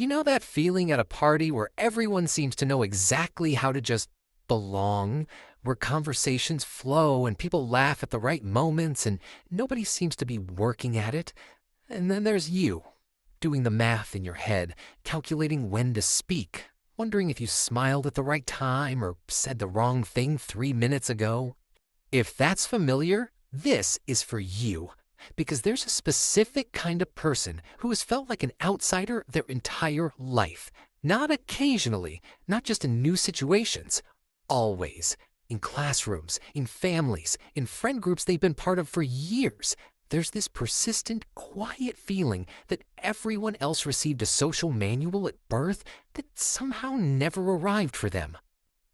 You know that feeling at a party where everyone seems to know exactly how to just belong, where conversations flow and people laugh at the right moments and nobody seems to be working at it? And then there's you, doing the math in your head, calculating when to speak, wondering if you smiled at the right time or said the wrong thing 3 minutes ago. If that's familiar, this is for you. Because there's a specific kind of person who has felt like an outsider their entire life. Not occasionally, not just in new situations, always. In classrooms, in families, in friend groups they've been part of for years. There's this persistent, quiet feeling that everyone else received a social manual at birth that somehow never arrived for them.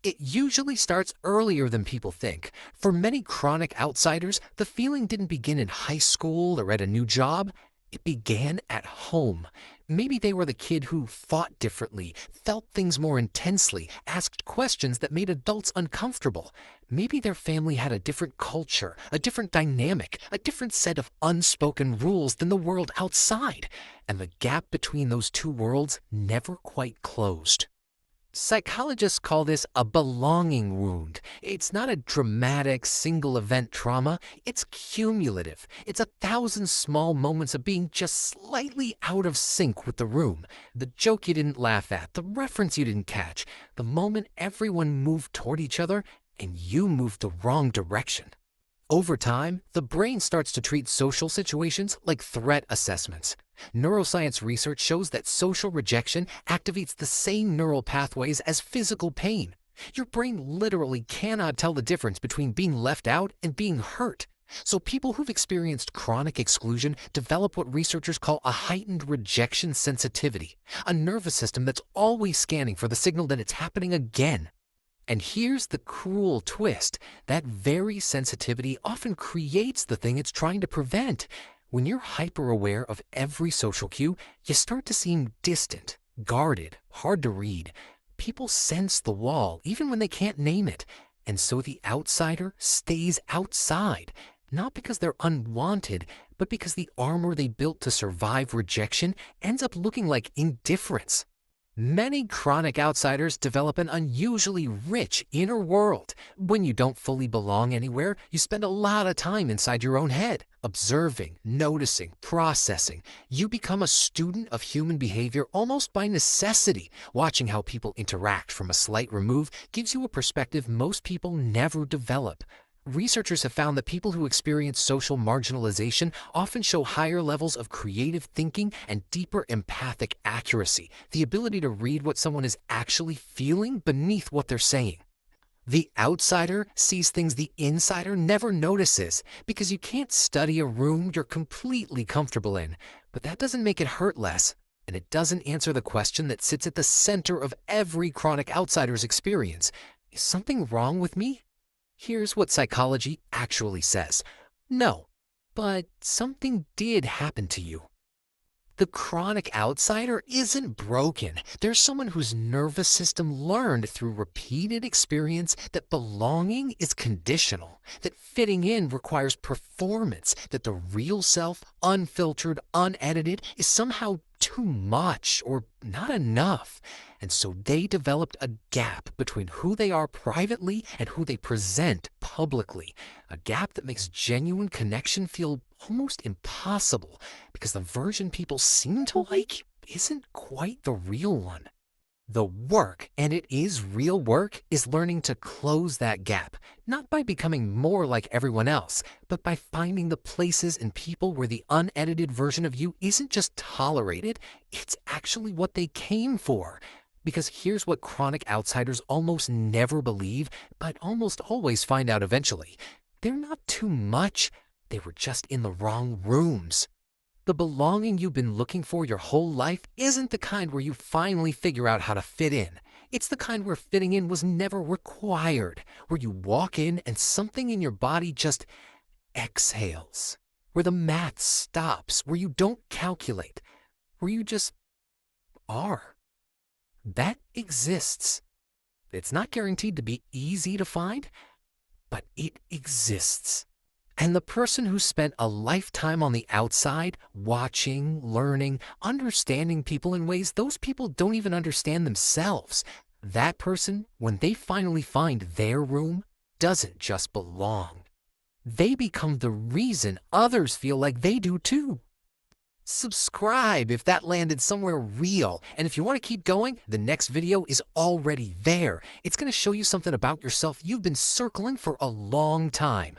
It usually starts earlier than people think. For many chronic outsiders, the feeling didn't begin in high school or at a new job. It began at home. Maybe they were the kid who thought differently, felt things more intensely, asked questions that made adults uncomfortable. Maybe their family had a different culture, a different dynamic, a different set of unspoken rules than the world outside. And the gap between those two worlds never quite closed. Psychologists call this a belonging wound. It's not a dramatic, single event trauma. It's cumulative. It's 1,000 small moments of being just slightly out of sync with the room. The joke you didn't laugh at, the reference you didn't catch, the moment everyone moved toward each other and you moved the wrong direction. Over time, the brain starts to treat social situations like threat assessments. Neuroscience research shows that social rejection activates the same neural pathways as physical pain. Your brain literally cannot tell the difference between being left out and being hurt. So people who've experienced chronic exclusion develop what researchers call a heightened rejection sensitivity, a nervous system that's always scanning for the signal that it's happening again. And here's the cruel twist. That very sensitivity often creates the thing it's trying to prevent. When you're hyper-aware of every social cue, you start to seem distant, guarded, hard to read. People sense the wall, even when they can't name it. And so the outsider stays outside, not because they're unwanted, but because the armor they built to survive rejection ends up looking like indifference. Many chronic outsiders develop an unusually rich inner world. When you don't fully belong anywhere, you spend a lot of time inside your own head, observing, noticing, processing. You become a student of human behavior almost by necessity. Watching how people interact from a slight remove gives you a perspective most people never develop. Researchers have found that people who experience social marginalization often show higher levels of creative thinking and deeper empathic accuracy, the ability to read what someone is actually feeling beneath what they're saying. The outsider sees things the insider never notices because you can't study a room you're completely comfortable in. But that doesn't make it hurt less, and it doesn't answer the question that sits at the center of every chronic outsider's experience. Is something wrong with me? Here's what psychology actually says. No, but something did happen to you. The chronic outsider isn't broken. There's someone whose nervous system learned through repeated experience that belonging is conditional, that fitting in requires performance, that the real self, unfiltered, unedited, is somehow too much or not enough. And so they developed a gap between who they are privately and who they present publicly. A gap that makes genuine connection feel almost impossible because the version people seem to like isn't quite the real one. The work, and it is real work, is learning to close that gap, not by becoming more like everyone else, but by finding the places and people where the unedited version of you isn't just tolerated, it's actually what they came for. Because here's what chronic outsiders almost never believe, but almost always find out eventually. They're not too much, they were just in the wrong rooms. The belonging you've been looking for your whole life isn't the kind where you finally figure out how to fit in. It's the kind where fitting in was never required, where you walk in and something in your body just exhales, where the math stops, where you don't calculate, where you just are. That exists. It's not guaranteed to be easy to find, but it exists. And the person who spent a lifetime on the outside, watching, learning, understanding people in ways those people don't even understand themselves, that person, when they finally find their room, doesn't just belong. They become the reason others feel like they do too. Subscribe if that landed somewhere real. And if you want to keep going, the next video is already there. It's going to show you something about yourself you've been circling for a long time.